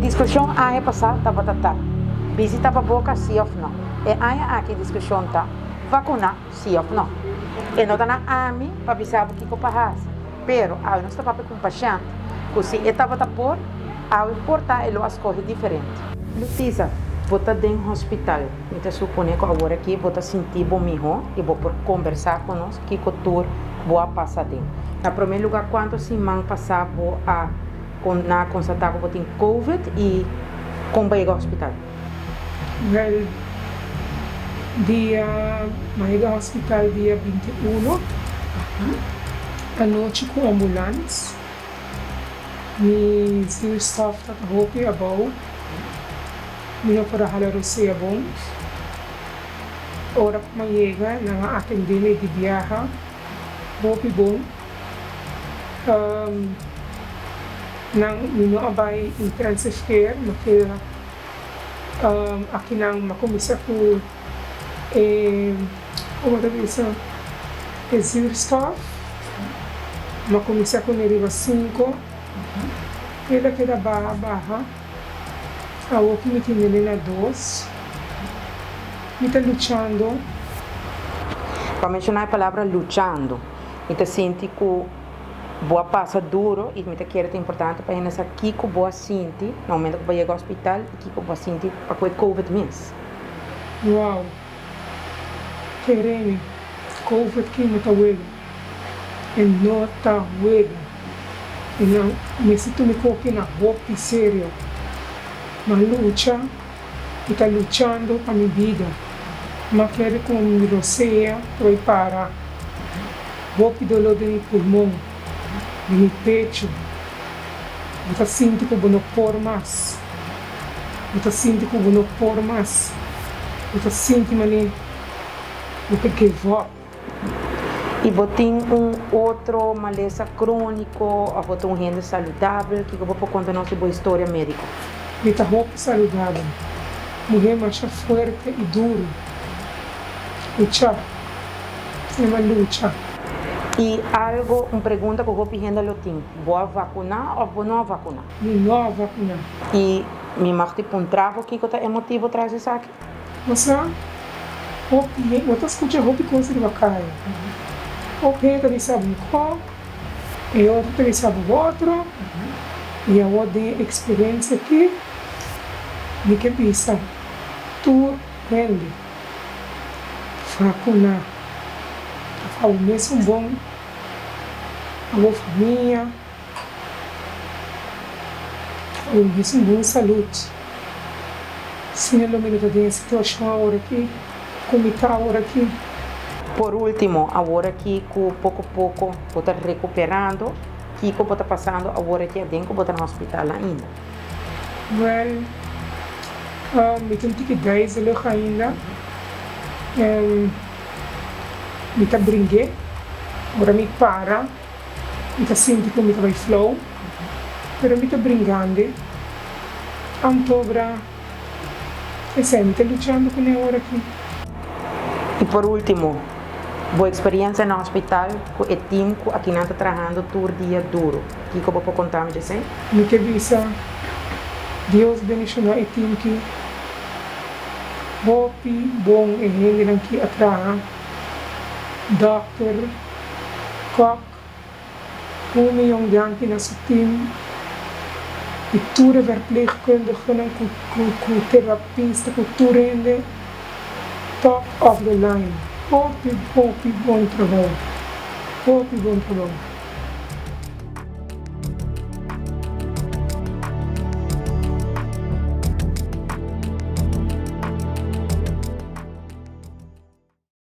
discussão aí passada tá. Visita para boca sim ou não. E aí aqui discussão tá. Vacuna sim ou não. E não tá na AMI para avisar o que eu faço. Pero aí nós estamos com paciente. Que se estava por, aí importa ele as coisas diferentes. Lutisa, você tem um hospital. Então supõe que agora aqui você sentir bom melhor e vou por conversar com nós que o tour boa passar dentro. Na primeiro lugar, quanto semanas passava a na constatar que tem COVID e como vai ao hospital? Well, Maiga Hospital dia 21, à noite com ambulância. Mi staff that hope about. Minha para halar siya bom. Ora pa mayega na atendele di biyaha. Hope bom. Nang minyo abay intensive care makila aqui nang makomisa ko como bisa exir staff makomisa ko niriba 5 ela queda barra a outra me tinha na 2 me tá lutando para mencionar a palavra lutando e te sente que boa passa duro e me te quer é importante para nessa aqui que boa sente no momento que vai chegar ao hospital aqui que boa sente para com o COVID mesmo. Uau, querendo COVID que não tá wega e não tá wega e não me sinto me coloquei na roupa sério mas luta e tá lutando para minha vida mas quero com me roceia para parar roupa dolor de meu pulmão de meu peito eu sinto que eu não por mais eu sinto que eu não por mais eu sinto que eu give up. E você tem outro maleza crônico ou você tem renda saudável que eu vou contar nossa boa história médica. Eu estou roupa saudável mulher mais forte e duro lutar é uma luta. E algo, uma pergunta que eu vou pedindo ao time, vou vacinar ou vou não vacinar? Não vacinar. E me marque um trago que é emotivo atrás disso aqui? Você, você escuta roupa com você vai cair. Roupa também sabe qual, e outro também sabe o outro, e a outra experiência aqui, de que pensa, tu rende, vacinar. O mesmo bom a boa família o mesmo bom saúde se não me tem a situação agora aqui como está agora aqui. Por último, agora que pouco a pouco vou estar recuperando que vou estar passando agora que dentro vou estar no hospital ainda. Well, me tenho que 10 anos ainda. Me tá brinquei, agora me para, me tá sentindo que me tá vai flow, pero me tá brincando, antobra, e sei, me tá lutando com ele agora aqui. E por último, boa experiência no hospital, com o time que aqui não está trabalhando todo dia duro, que eu vou contar me dizer? Me que visa, Deus bendicionou o time que, bom e ele aqui atrás. Dokter, kok, kami yung jankie na sa team, itura verpleegkundigen en therapisten, culturende, top of the line. Hopi, bom trabalho. Hopi, bom trabalho.